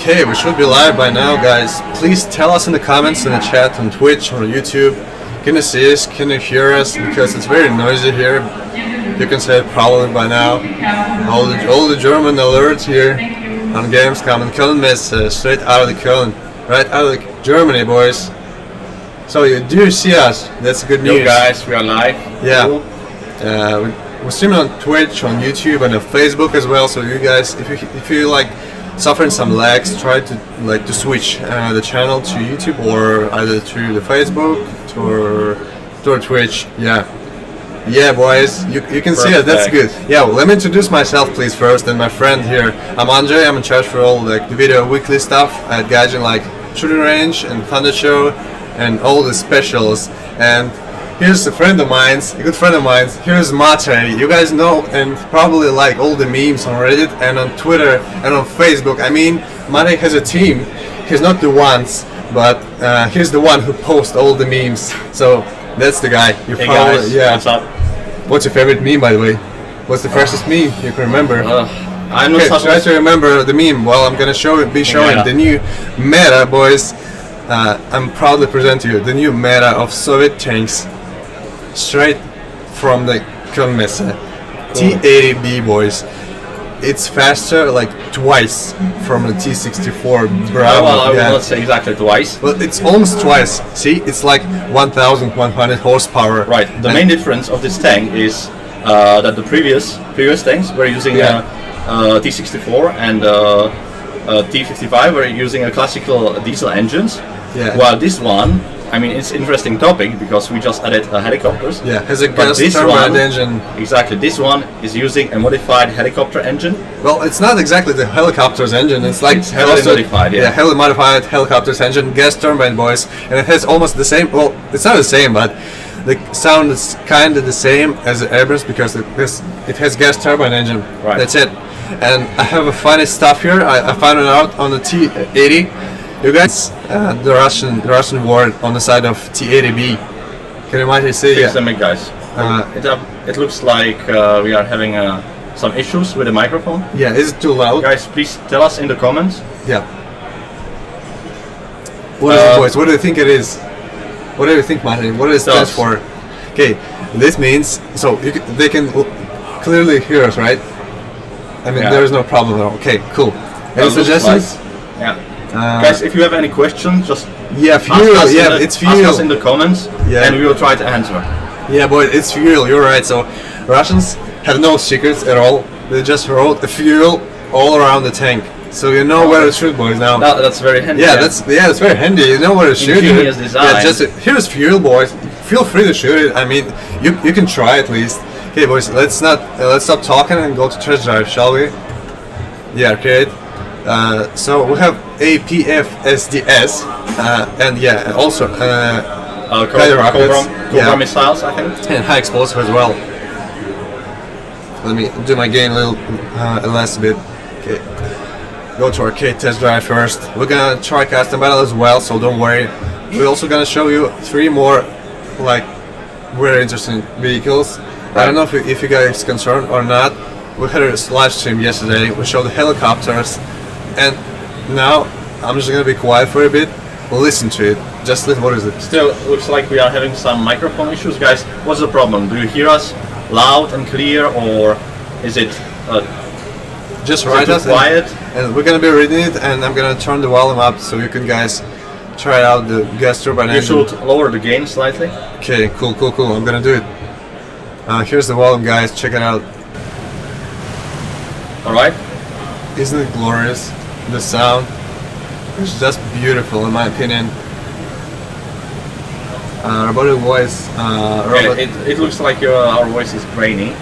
Okay, we should be live by now, guys. Please tell us in the comments, in the chat, on Twitch or YouTube. Can you see us? Can you hear us? Because it's very noisy here. You can say it probably by now. All the German alerts here on gamescom and Köln Messe, straight out of the Köln, right out of Germany, boys. So you do see us. That's good news. Yo guys, we are live. Yeah. We're streaming on Twitch, on YouTube, and on Facebook as well. So you guys, if you like suffering some lags, try to switch the channel to YouTube or either to the Facebook or Twitch. Yeah, boys, you can see it. That's good. Yeah, well, let me introduce myself, please, first, and my friend here. I'm Andre. I'm in charge for all the video weekly stuff at Gaijin, like Shooting Range and Thunder Show, and all the specials. And here's a friend of mine, a good friend of mine. Here's Mate. You guys know and probably like all the memes on Reddit and on Twitter and on Facebook. I mean, Mate has a team. He's not the ones, but he's the one who posts all the memes. So that's the guy. You Hey probably, guys, yeah. what's up? What's your favorite meme, by the way? What's the first meme you can remember? I'm not Okay, try to remember the meme. Well, I'm gonna be showing the new meta, boys. I'm proudly present to you the new meta of Soviet tanks, straight from the Köln Messe. T-80B, boys. It's faster, like twice from the T-64 Bravo. Well, I will not say exactly twice. Well, it's almost twice. See, it's like 1,100 horsepower. Right. The main difference of this tank is that the previous tanks were using T-64 and T-55 were using a classical diesel engines. Yeah. While this one, I mean, it's an interesting topic because we just added helicopters. Yeah, has a But gas this turbine one, engine. Exactly. This one is using a modified helicopter engine. Well, it's not exactly the helicopter's engine. It's like It's heavily modified, yeah. heavily modified helicopter's engine, gas turbine, boys, and it has almost the same. Well, it's not the same, but the sound is kind of the same as the Abrams because it has gas turbine engine. Right. That's it. And I have a funny stuff here. I found it out on the T-80. You guys, the Russian word on the side of T-80B. Can you might say? Fix them, guys. It looks like we are having some issues with the microphone. Yeah, is it too loud? Guys, please tell us in the comments. Yeah. What is it, boys? What do you think it is? What do you think, Martin? What does it stand for? Okay, this means so they can clearly hear us, right? I mean, there is no problem at all. Okay, cool. Any suggestions? Yeah. Guys, if you have any questions, just it's fuel. ask us in the comments, Yeah. and we will try to answer. Yeah, boy, it's fuel. You're right. So Russians have no secrets at all. They just wrote the fuel all around the tank, so you know where to shoot, boys. Now. That's very handy. Yeah, that's very handy. You know where to shoot it. Ingenious design. Yeah, just here's fuel, boys. Feel free to shoot it. I mean, you can try at least. Okay, boys, let's stop talking and go to test drive, shall we? Yeah, okay. So we have APF SDS and also Cobra missiles, I think, and high explosive as well. Let me do my gain a last bit. Okay, go to arcade test drive first. We're gonna try custom battle as well, so don't worry. We're also gonna show you 3 more like very interesting vehicles. I don't know if you guys are concerned or not. We had a live stream yesterday. We showed the helicopters. And now I'm just gonna be quiet for a bit. Listen to it. Just listen. What is it? Still looks like we are having some microphone issues, guys. What's the problem? Do you hear us loud and clear, or is it just write us quiet? And we're gonna be reading it, and I'm gonna turn the volume up so you can guys try out the gas turbine engine. You should lower the gain slightly. Okay, cool. I'm gonna do it. Here's the volume, guys. Check it out. All right. Isn't it glorious? The sound is just beautiful, in my opinion. Robotic voice. It looks like our voice is grainy,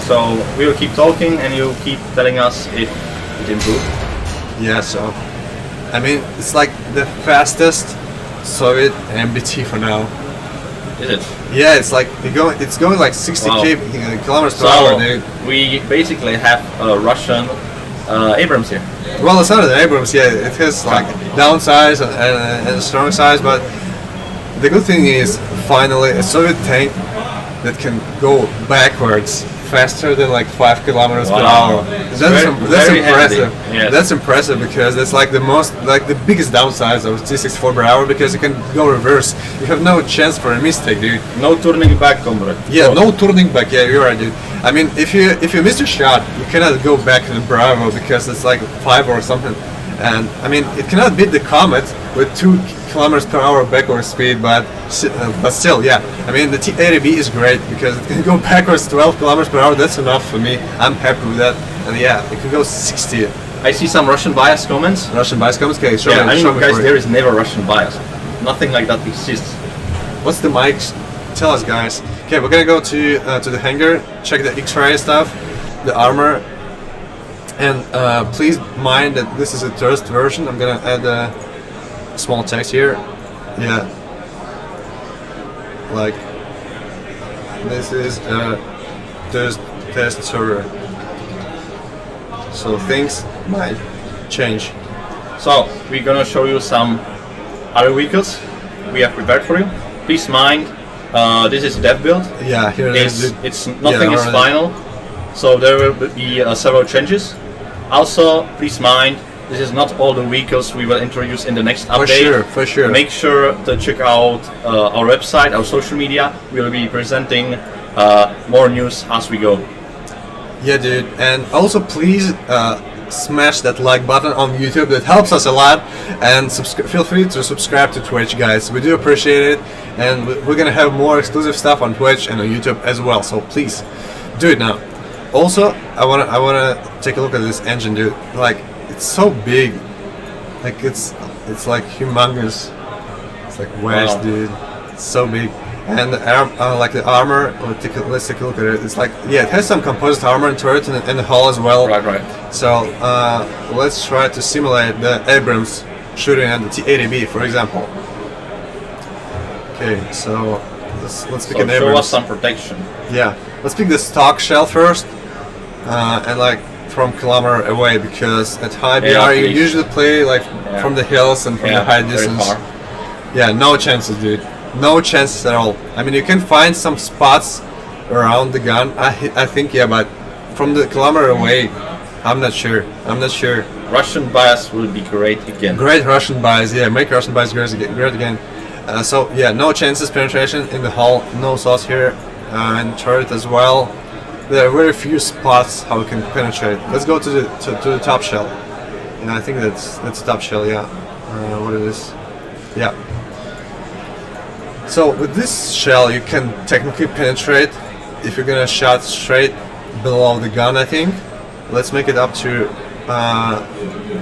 so we will keep talking, and you keep telling us if it improved. Yeah, so I mean, it's like the fastest Soviet MBT for now. Is it? Yeah, it's like it's going like 60 kilometers per hour, dude. We basically have a Russian Abrams here. Well, it's not an Abrams, yeah. It has like downsize and a strong size, but the good thing is finally a Soviet tank that can go backwards faster than like 5 kilometers per Wow. hour. It's That's very impressive. handy. Yes. That's impressive because it's like the biggest downside of T64 per hour because you can go reverse. You have no chance for a mistake, dude. No turning back, comrade. Yeah, Oh. no turning back. Yeah, you're right, dude. I mean, if you miss a shot, you cannot go back to the Bravo because it's like 5 or something. And I mean, it cannot beat the Comet with 2 kilometers per hour backward speed, but still, yeah. I mean, the T-80B is great because it can go backwards 12 kilometers per hour. That's enough for me. I'm happy with that. And yeah, it can go 60. I see some Russian bias comments. Russian bias comments. Okay, show Yeah, me, I show mean, me guys, for it. there is never Russian bias. Nothing like that exists. What's the mics? Tell us, guys. Okay, we're gonna go to the hangar, check the X-ray stuff, the armor, and please mind that this is a thirst version. I'm gonna add a small text here. Yeah, like this is a thirst test server, so things might change. So we're gonna show you some other vehicles we have prepared for you. Please mind, this is dev build. Yeah, here it is. It's nothing is already. final, so there will be several changes. Also, please mind, this is not all the vehicles we will introduce in the next update. For sure. Make sure to check out our website, our social media. We will be presenting more news as we go. Yeah, dude, and also please smash that like button on YouTube. That helps us a lot. And feel free to subscribe to Twitch, guys. We do appreciate it, and we're gonna have more exclusive stuff on Twitch and on YouTube as well. So please do it now. Also, I wanna take a look at this engine, dude. Like, it's so big. Like it's like humongous. It's like Wow. dude. It's so big. And the like the armor, let's take a look at it. It's like, yeah, it has some composite armor and turret in the hull as well. Right. So let's try to simulate the Abrams shooting at the T-80B, for example. Okay, so let's pick So an show Abrams. us some protection. Yeah, let's pick the stock shell first, and like from kilometer away, because at high BR Yeah, you please. usually play like Yeah. from the hills and from the high very distance. far. Yeah, no chances, dude. No chances at all. I mean, you can find some spots around the gun. I think, yeah, but from the kilometer away, I'm not sure. Russian bias will be great again. Great Russian bias, yeah. Make Russian bias great again. So yeah, no chances penetration in the hull. No sauce here, and turret as well. There are very few spots how we can penetrate. Let's go to the top shell. And I think that's top shell. Yeah. What it is? Yeah. So with this shell, you can technically penetrate if you're gonna shot straight below the gun. I think. Let's make it up to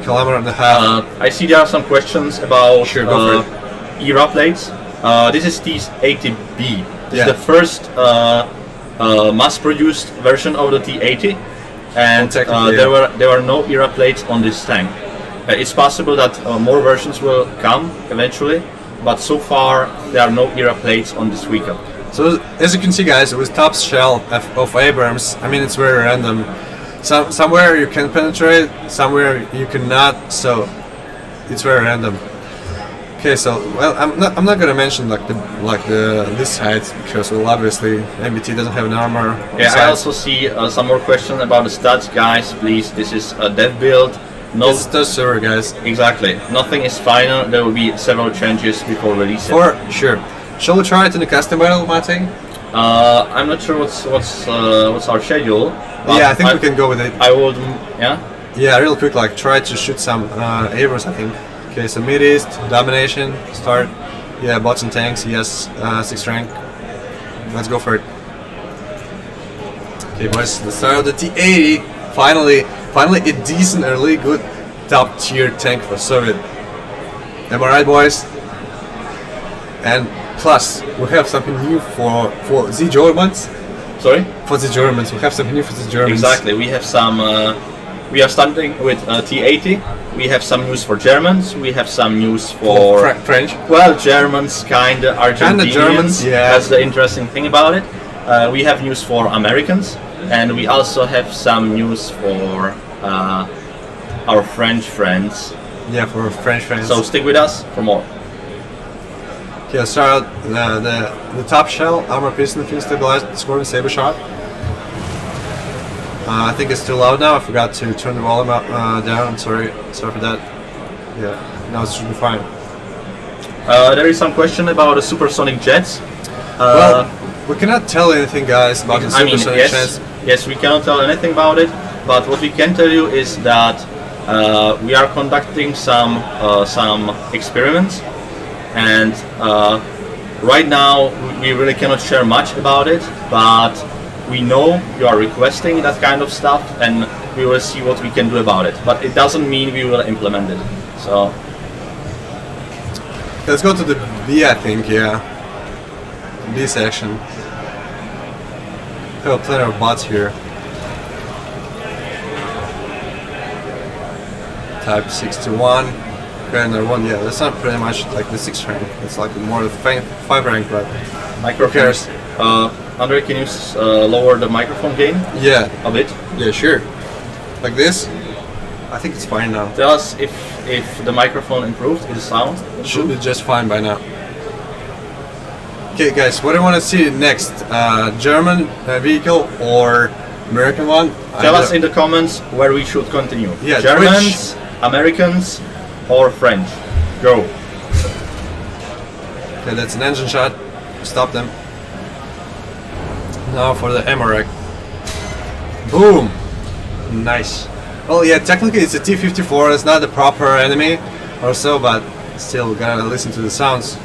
kilometer and a half. I see there are some questions about Sure, go for ERA plates. This is T-80B. This Yeah. is the first mass-produced version of the T-80, and technically, there were no ERA plates on this tank. It's possible that more versions will come eventually, but so far there are no ERA plates on this vehicle. So as you can see, guys, with top shell of Abrams, I mean, it's very random. Somewhere you can penetrate, somewhere you cannot. So it's very random. Okay, so well, I'm not gonna mention this sides because, well, obviously MBT doesn't have an armor. Yeah, I sights. also see some more questions about the stats, guys. Please, this is a dev build. No, It's the server, guys. exactly. Nothing is final. There will be several changes before releasing. For sure. Shall we try it in the custom battle, Mate? I'm not sure what's our schedule. but Yeah, I think we can go with it. I would, yeah. Yeah, real quick, like try to shoot some Abrams, I think. Okay, so mid east domination start. Yeah, bots and tanks. Yes, 6th rank. Let's go for it. Okay, boys, the start of the T-80. Finally a decent, really good top tier tank for Soviet. Am I right, boys? And plus, we have something new for the Germans. Sorry. For the Germans, we have something new for the Germans. Exactly. We have some. We are starting with T-80. We have some news for Germans. We have some news for French. well, Germans, kinda Argentinians. Germans, yeah. That's the interesting thing about it. We have news for Americans, and we also have some news for our French friends. Yeah, for French fans. So stick with us for more. Okay, let's start out the top shell, armor piston, fin stabilized, scoring saber shot. I think it's too loud now. I forgot to turn the volume up, down. Sorry for that. Yeah, now it should be fine. There is some question about the supersonic jets. Well, we cannot tell anything, guys, about the supersonic jets. Yes, we cannot tell anything about it. But what we can tell you is that we are conducting some experiments, and right now we really cannot share much about it. But we know you are requesting that kind of stuff, and we will see what we can do about it. But it doesn't mean we will implement it. So let's go to the B, I think, yeah. B section. We have plenty of bots here. Type 61, Granner 1, yeah, that's not pretty much like the 6th rank. It's like more the 5 rank, but who cares? Andre, can you lower the microphone gain? Yeah. A bit? Yeah, sure. Like this? I think it's fine now. Tell us if the microphone improved, if the sound improved. Should be just fine by now. Okay guys, what do you want to see next? German vehicle or American one? Tell us in the comments where we should continue. Yeah, Germans, Americans, or French. Go. Okay, that's an engine shot. Stop them. Now for the MREC. Boom! Nice. Well, yeah, technically it's a T-54. It's not the proper enemy or so, but still we gotta listen to the sounds.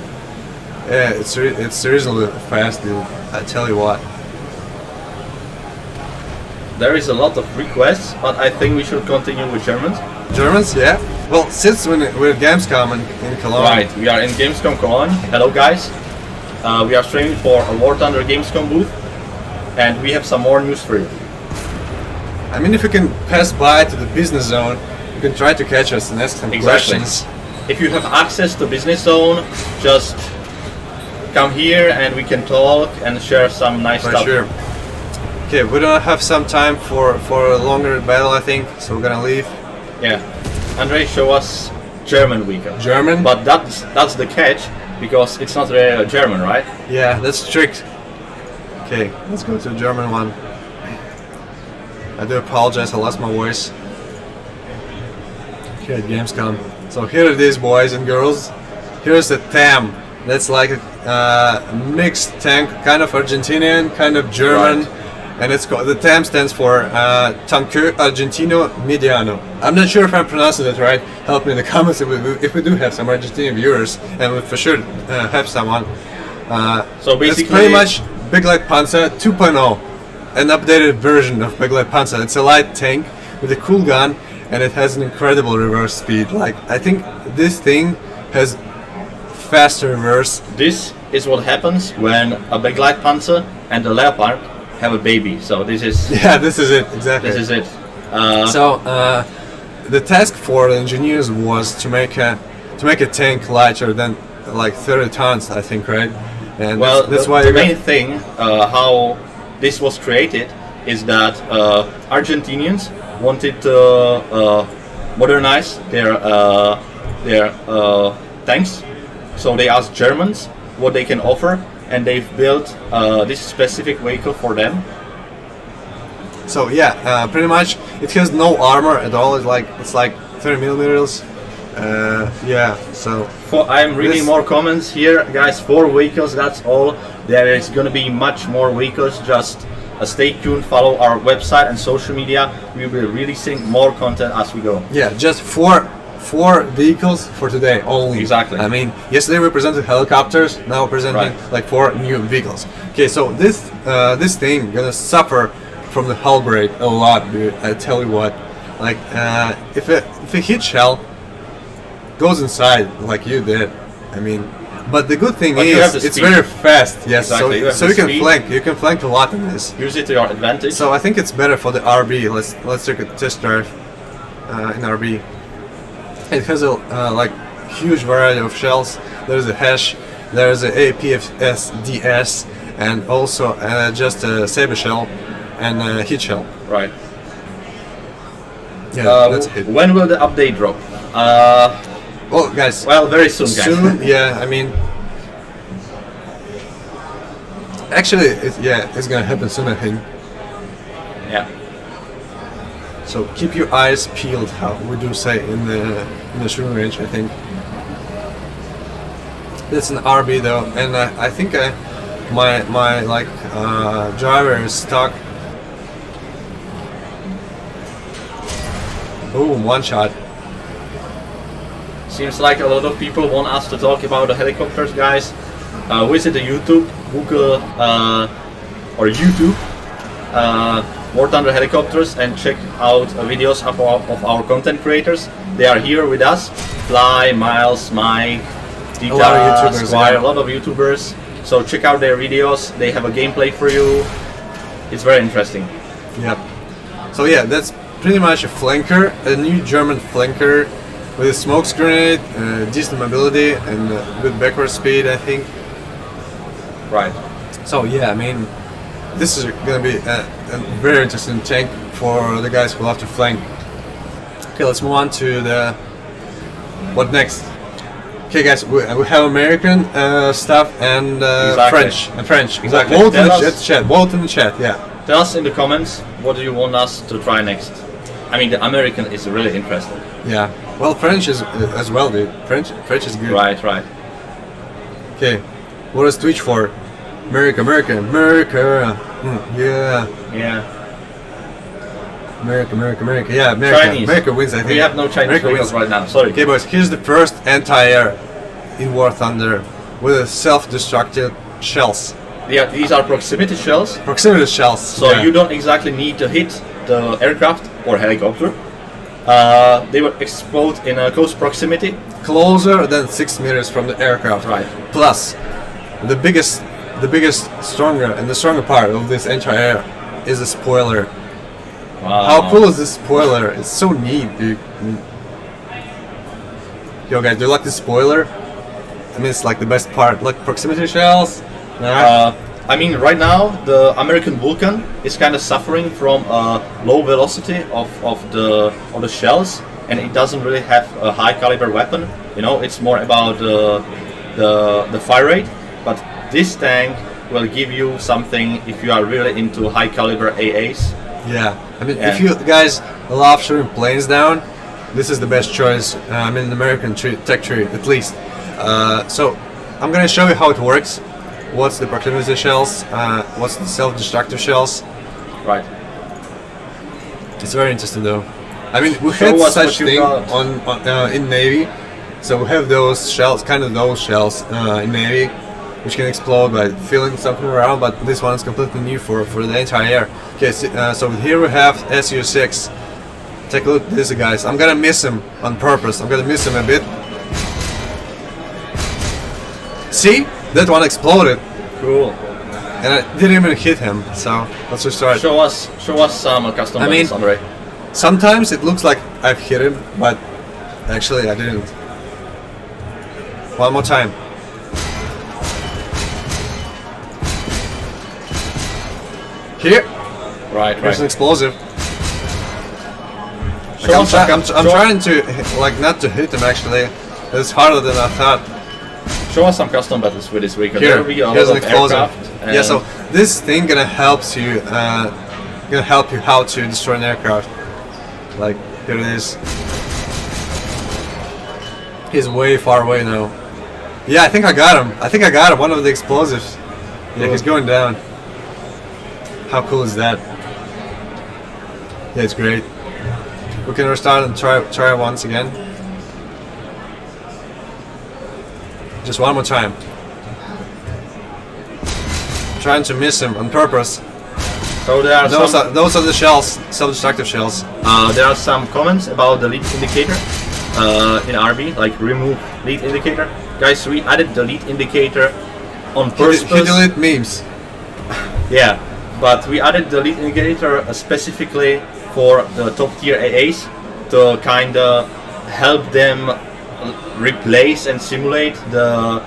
Yeah, it's reasonably fast, dude. I tell you what. There is a lot of requests, but I think we should continue with Germans. Germans, yeah. Well, since we're gamescom in Cologne. Right, we are in Gamescom Cologne. Hello guys. We are streaming for a War Thunder Gamescom booth, and we have some more news for you. I mean, if you can pass by to the business zone, you can try to catch us and ask some questions. If you have access to business zone, just come here and we can talk and share some nice stuff. Sure. Okay, we don't have some time for a longer battle, I think, so we're gonna leave. Yeah. Andre, show us German vehicle. German? But that's the catch, because it's not really German, right? Yeah, that's the trick. Okay, let's go to the German one. I do apologize, I lost my voice. Okay, Gamescom. So here it is, boys and girls. Here's the TAM. That's like a mixed tank, kind of Argentinian, kind of German. Right. And it's called, the TAM stands for Tanque Argentino Mediano. I'm not sure if I'm pronouncing it right. Help me in the comments if we do have some Argentinian viewers, and we for sure have someone. So basically, it's pretty much Big Light Panzer 2.0, an updated version of Big Light Panzer. It's a light tank with a cool gun, and it has an incredible reverse speed. Like, I think this thing has faster reverse. This is what happens when a Big Light Panzer and a Leopard have a baby. So this is this is it, exactly. This is it. The task for the engineers was to make a tank lighter than like 30 tons, I think, right? And well, that's why the main thing how this was created is that Argentinians wanted to modernize their tanks, so they asked Germans what they can offer, and they've built this specific vehicle for them. So yeah, pretty much it has no armor at all. It's like 30 millimeters. Yeah. So I'm reading more comments here, guys. 4 vehicles. That's all. There is gonna be much more vehicles. Just stay tuned. Follow our website and social media. We will be releasing more content as we go. Yeah, just four vehicles for today only. Exactly. I mean, yesterday we presented helicopters. Now we're presenting like 4 new vehicles. Okay, so this thing gonna suffer from the hull break a lot, dude. I tell you what, like if a hit shell goes inside like you did, I mean, but the good thing is it's very fast. Yes, exactly. so you can flank. You can flank a lot in this. Use it to your advantage. So I think it's better for the RB. Let's take a test drive in RB. It has a like huge variety of shells. There's a hash, there's a APFSDS, and also just a saber shell and a heat shell. Right. Yeah, that's it. When will the update drop? Well, guys. Well, very soon, guys. Soon, yeah. I mean, actually, it's gonna happen soon, I think. Yeah. So keep your eyes peeled, how we do say in the shooting range, I think. It's an RB though, and I think my driver is stuck. Boom, one shot. Seems like a lot of people want us to talk about the helicopters, guys. Visit the YouTube, Google or YouTube, War Thunder Helicopters, and check out videos of our content creators. They are here with us. Fly, Miles, Mike, Dita, Squire, a lot of YouTubers. So check out their videos. They have a gameplay for you. It's very interesting. Yep. So yeah, that's pretty much a flanker, a new German flanker with a smokes grenade, decent mobility, and good backward speed, I think. Right. So yeah, I mean, this is gonna be a very interesting tank for the guys who love to flank. Okay, let's move on to the what next. Okay, guys, we have American stuff and Exactly. French. Exactly. Vote in the chat. Vote in the chat. Yeah. Tell us in the comments what do you want us to try next. I mean, the American is really interesting. Yeah. Well, French is as well, dude. French is good. Right, right. Okay. What is Twitch for? America. Yeah. Yeah. America. Yeah, America. Chinese. America wins, I think. We have no Chinese America vehicles wins. right now. Sorry. Okay, boys. Here's the first anti-air in War Thunder with a self-destructive shells. Yeah, these are proximity shells, Proximity shells. so yeah. you don't exactly need to hit the aircraft or helicopter. They will explode in a close proximity. Closer than 6 meters from the aircraft. Right. Plus, the biggest, stronger part of this anti-air is the spoiler. Wow. How cool is this spoiler? It's so neat, dude. Yo, guys, do you like this spoiler? I mean, it's like the best part. Like proximity shells. I mean, right now the American Vulcan is kind of suffering from a low velocity of the shells, and it doesn't really have a high caliber weapon. You know, it's more about the fire rate. But this tank will give you something if you are really into high caliber AAs. Yeah, I mean, if you guys love shooting planes down, this is the best choice. I mean, American tech tree, at least. So, I'm gonna show you how it works. What's the proximity shells? What's the self-destructive shells? Right. It's very interesting, though. I mean, we Show had us such what you thing got. in Navy. So we have those shells, in Navy, which can explode by filling something around. But this one is completely new for the anti-air. Okay, so here we have Su-6. Take a look at this, guys. I'm gonna miss him on purpose. I'm gonna miss him a bit. See? That one exploded. Cool. And I didn't even hit him. So let's restart. Show us some custom buttons, Andre. Sometimes it looks like I've hit him, but actually I didn't. One more time. Here. Right, Here's an right. explosive. Show us some I'm trying to like not to hit him actually. It's harder than I thought. Show us some custom buttons with this vehicle. Here, There will be a here's lot an of explosive. aircraft. Yeah, so this thing gonna help you how to destroy an aircraft. Like here it is. He's way far away now. Yeah, I think I got him. One of the explosives. Yeah, he's going down. How cool is that? Yeah, it's great. We can restart and try it once again. Just one more time. Trying to miss him on purpose. So there are Those are the shells, self-destructive shells. there are some comments about the lead indicator in RB, like remove lead indicator. Guys, we added the lead indicator on purpose. He deleted memes. Yeah, but we added the lead indicator specifically for the top tier AAs to kind of help them replace and simulate the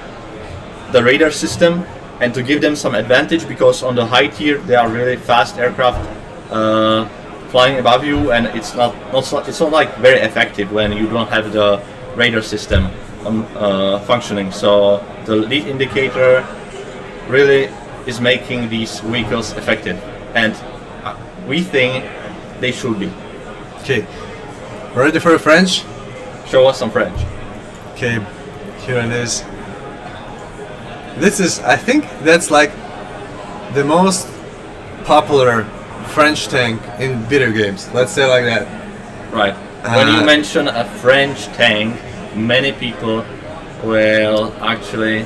radar system, and to give them some advantage, because on the high tier they are really fast aircraft flying above you, and it's not like very effective when you don't have the radar system functioning. So the lead indicator really is making these vehicles effective, and we think they should be. Okay, ready for the French? Show us some French. Okay, here it is. This is, I think that's like the most popular French tank in video games. Let's say like that. Right. When you mention a French tank, many people will actually.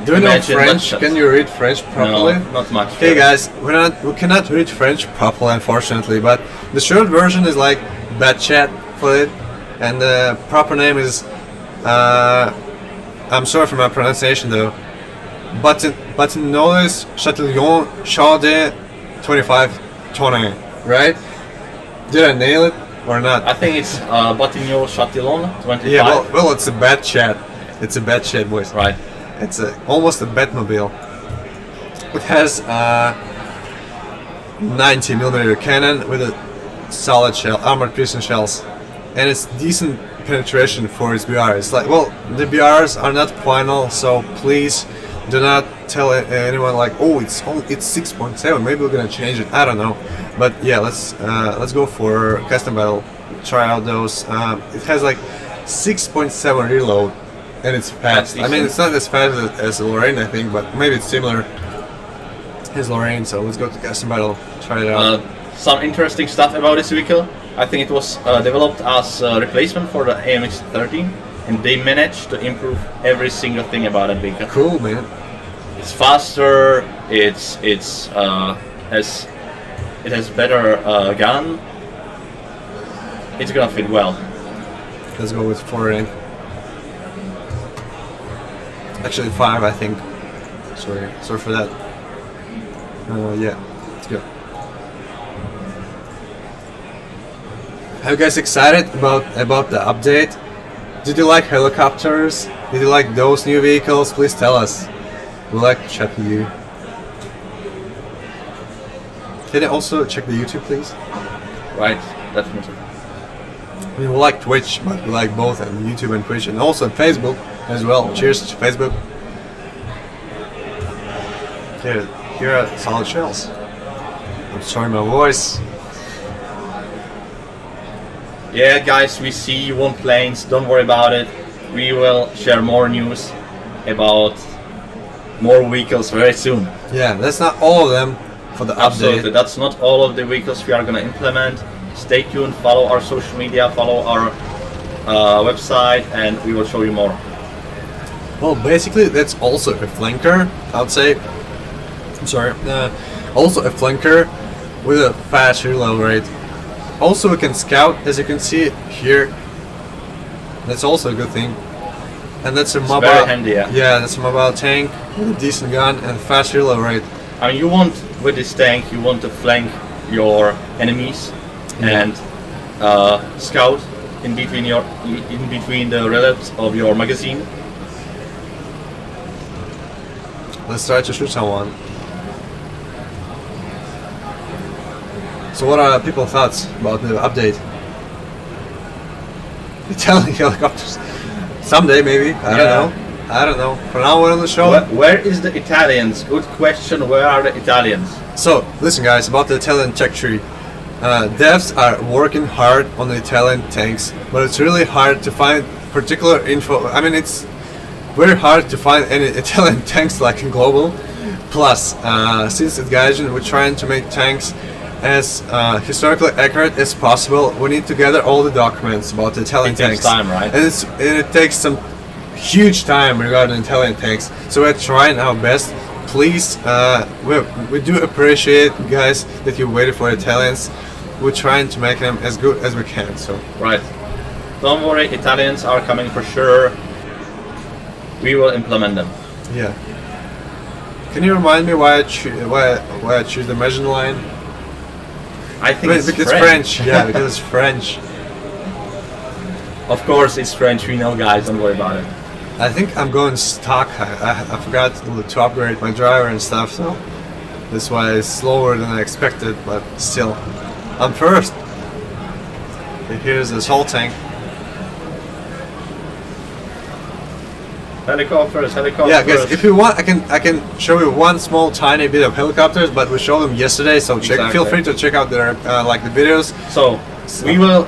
Do you know imagine French? Russians. Can you read French properly? No, not much. Okay, guys, we cannot read French properly, unfortunately. But the short version is like bad chat for it, and the proper name is. I'm sorry for my pronunciation though. Batignolles Chatillon Char 25 Tonne, right? Did I nail it or not? I think it's Batignolles Chatillon 25. Yeah, well, it's a bad chat. It's a bad chat, boys. Right. It's almost a Batmobile. It has a 90mm cannon with a solid shell, armored piston shells, and it's decent penetration for its BR. It's like, well, the BRs are not final, so please do not tell anyone like, oh, it's 6.7. Maybe we're gonna change it. I don't know, but yeah, let's go for custom battle. Try out those. It has like 6.7 reload, and it's fast. I mean, it's not as fast as Lorraine, I think, but maybe it's similar as Lorraine. So let's go to custom battle. Try it out. Some interesting stuff about this vehicle. I think it was developed as a replacement for the AMX-13, and they managed to improve every single thing about that vehicle. Cool, man. It's faster. It has better gun. It's gonna fit well. Let's go with 4 rank. Actually 5, I think. Sorry for that. Yeah, let's go. Are you guys excited about the update? Did you like helicopters? Did you like those new vehicles? Please tell us. We'd like to chat with you. Can you also check the YouTube, please? Right, definitely. I mean, we like Twitch, but we like both on YouTube and Twitch, and also on Facebook as well. Cheers to Facebook. Here are solid shells. I'm sorry, my voice. Yeah, guys, we see you want planes. Don't worry about it. We will share more news about more vehicles very soon. Yeah, that's not all of them for the Absolutely, update. that's not all of the vehicles we are going to implement. Stay tuned, follow our social media, follow our website, and we will show you more. Well, basically, that's also a flanker, I would say. I'm sorry. Also a flanker with a fast reload rate. Also, we can scout, as you can see here. That's also a good thing. And that's a mobile. Very handy, yeah. Yeah, that's a mobile tank with a decent gun and fast reload rate. I mean, you want with this tank, you want to flank your enemies and scout in between the relics of your magazine. Let's try to shoot someone. So what are people's thoughts about the update? Italian helicopters. Someday maybe. I don't know. For now we're on the show. Where is the Italians? Good question. Where are the Italians? So listen guys, about the Italian tech tree. Devs are working hard on the Italian tanks, but it's really hard to find particular info. I mean, it's very hard to find any Italian tanks like in global. Plus, since at Gaijin we're trying to make tanks as historically accurate as possible, we need to gather all the documents about the Italian tanks. It takes time, right? And it takes some huge time regarding Italian tanks. So we're trying our best. Please, we do appreciate, guys, that you waited for Italians. We're trying to make them as good as we can. So right. Don't worry, Italians are coming for sure. We will implement them. Yeah. Can you remind me why I choose the Measure line? I think it's because French. Yeah, because it's French. Of course, it's French. We know, guys. Don't worry about it. I think I'm going stock. I forgot to upgrade my driver and stuff, so that's why it's slower than I expected. But still, I'm first. Okay, here's the assault tank. Helicopters. Yeah, guys. If you want, I can show you one small tiny bit of helicopters, but we showed them yesterday. So Exactly. feel free to check out their like the videos. So So. We will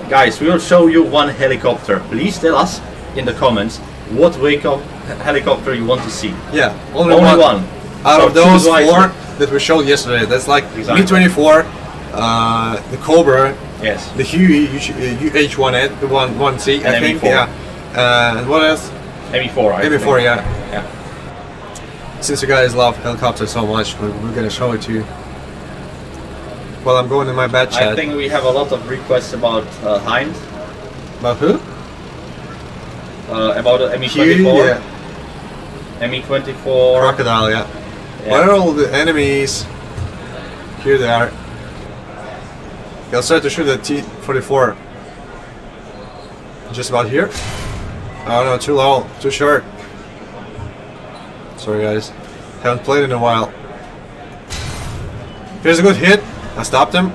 show you one helicopter. Please tell us in the comments what wake up helicopter you want to see. Yeah, only one. Out So of those choose wisely. 4 that we showed yesterday, that's like Exactly. Me-24, the Cobra, Yes. the Huey, UH-1C, I And think, ME4. yeah. And what else? ME4. I ME4, think. yeah. Yeah. Since you guys love helicopters so much, we're gonna show it to you. Well, I'm going in my bad chat. I think we have a lot of requests about Hind, About who? about the ME24. Huey, yeah. ME24. Crocodile, yeah. Yeah. Where are all the enemies? Here they are. I'll start to shoot the T-44. Just about here. Oh no, too low, too short. Sorry guys, haven't played in a while. Here's a good hit. I stopped him.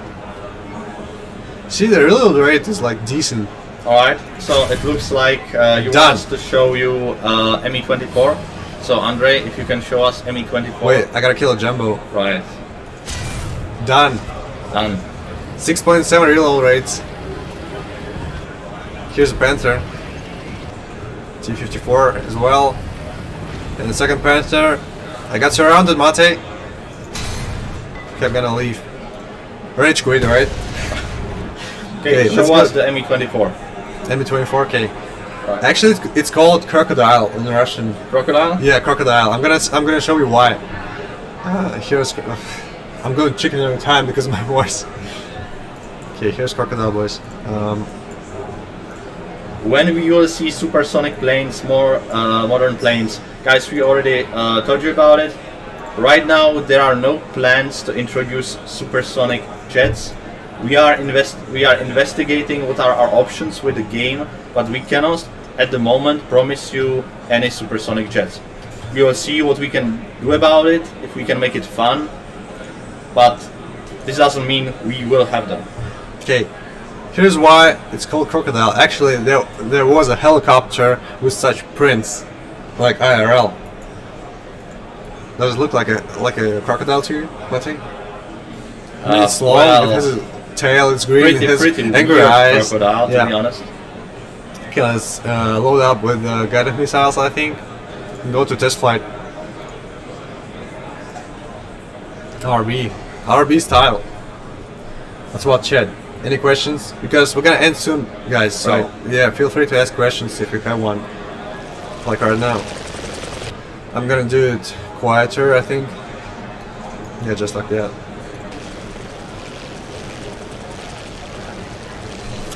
See, the reload rate is like decent. Alright, so it looks like you Done. want us to show you ME24. So Andre, if you can show us ME24. Wait, I gotta kill a jumbo. Right, Done. done. 6.7 reload rates. Here's a Panther. T-54 as well. And the second Panther. I got surrounded, Mate. Okay, I'm gonna leave. Rage quit, right? Okay, Okay, let's show go. us the ME24. ME-24K. Right. Actually, it's called Crocodile in Russian. Crocodile? Yeah, Crocodile. I'm gonna show you why. Here's. I'm going chicken every time because of my voice. Okay, here's Crocodile, boys. When we will see supersonic planes, more modern planes, guys, we already told you about it. Right now, there are no plans to introduce supersonic jets. We are investigating what are our options with the game, but we cannot, at the moment, promise you any supersonic jets. We will see what we can do about it, if we can make it fun, but this doesn't mean we will have them. Okay, here's why it's called Crocodile. Actually, there was a helicopter with such prints, like IRL. Does it look like a crocodile to you, Matty? I mean, it's long. well, it has a tail. It's green. It has pretty angry weird eyes. crocodile, to be honest. Okay, let's load up with guided missiles, I think, and go to test flight. RB style. That's what, Chad. Any questions? Because we're gonna end soon, guys. So Right. yeah, feel free to ask questions if you have one. Like right now. I'm gonna do it quieter, I think. Yeah, just like that.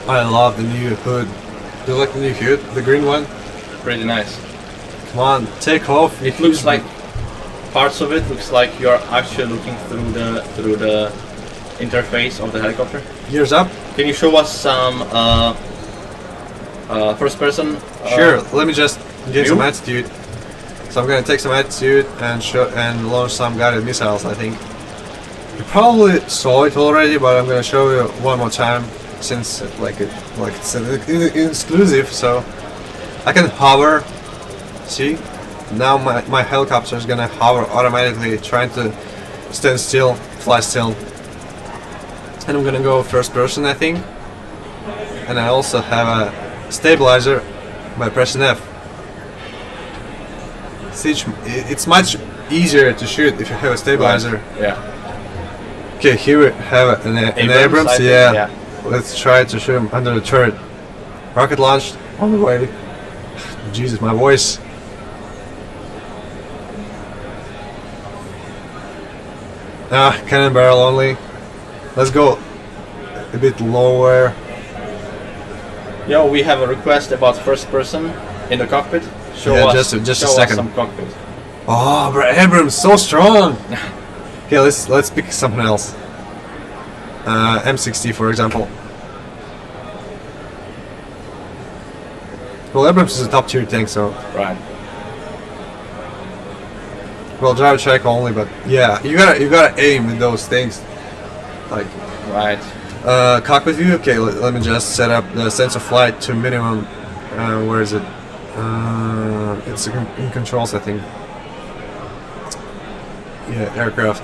I love the new hood. Do you like the new hood? The green one? Pretty nice. Come on, take off. It looks like parts of it looks like you're actually looking through the interface of the helicopter. Gears up. Can you show us some first person? Sure. Let me just get some view? attitude. So I'm gonna take some attitude and launch some guided missiles. I think you probably saw it already, but I'm gonna show you one more time since it's an exclusive. So I can hover. See, now my helicopter is gonna hover automatically, trying to stand still, fly still. And I'm gonna go first person, I think. And I also have a stabilizer by pressing F. See, it's much easier to shoot if you have a stabilizer. Yeah. Okay, here we have an Abrams. I think, Yeah. Let's try to shoot him under the turret. Rocket launched on the way. Jesus, my voice. Cannon barrel only. Let's go a bit lower. Yo, we have a request about first person in the cockpit. Show Yeah, us, just a show us second. some cockpit. Oh, bro, Abrams, so strong. Okay, let's pick something else. M60, for example. Well, Abrams is a top tier tank, so Right. well, drive check only. But yeah, you gotta aim with those things. Like Right. cockpit view. Okay, let me just set up the sense of flight to minimum. Where is it? It's in controls, I think. Yeah, aircraft.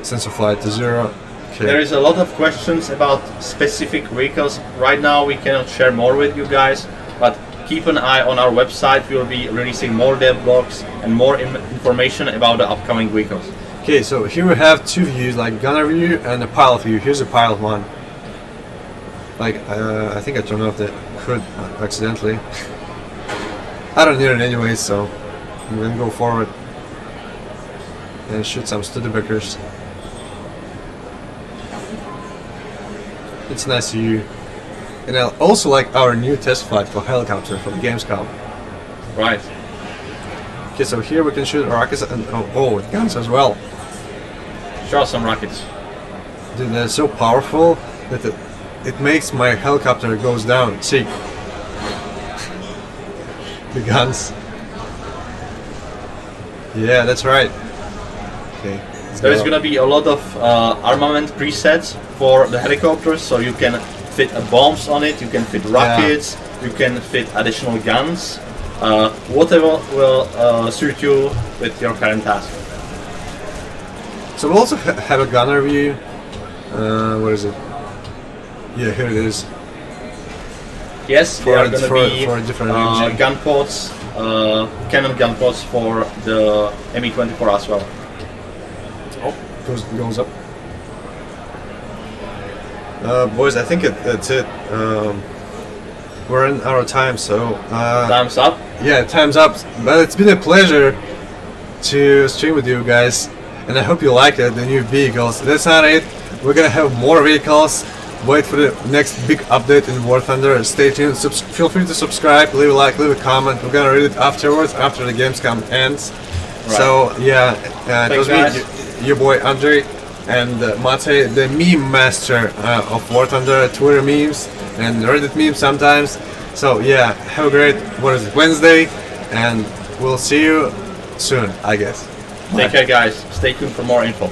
Sense of flight to 0. Okay. There is a lot of questions about specific vehicles. Right now we cannot share more with you guys, but keep an eye on our website. We will be releasing more dev blogs and more information about the upcoming vehicles. Okay, so here we have two views, like gunner view and a pilot view. Here's a pilot one. Like, I think I turned off the hood accidentally. I don't need it anyway, so I'm gonna go forward and shoot some Studebackers. It's nice to you. And I also like our new test flight for helicopter for the gamescom. Right. Okay, so here we can shoot rockets and with guns as well. Show us some rockets. Dude, they're so powerful that it makes my helicopter goes down. See, the guns. Yeah, that's right. Okay. There is gonna be a lot of armament presets for the helicopters, so you can fit bombs on it, you can fit rockets, you can fit additional guns. Whatever will suit you with your current task. So we also have a gunner view. What is it? Yeah, here it is. Yes, For there are a- going to for- be for a different engine. gun pods, cannon gun pods for the Me-24 as well. Oh, goes up. Boys, I think that's it. We're in our time, so Time's up. yeah, time's up. But it's been a pleasure to stream with you guys, and I hope you liked it, the new vehicles. That's not it. We're gonna have more vehicles. Wait for the next big update in War Thunder. Stay tuned. Feel free to subscribe, leave a like, leave a comment. We're gonna read it afterwards, after the Gamescom ends. Right. So yeah, it was guys. me, your boy Andrei, and Mate, the meme master of War Thunder, Twitter memes and Reddit memes sometimes. So yeah, have a great, Wednesday, and we'll see you soon, I guess. Take care, guys. Stay tuned for more info.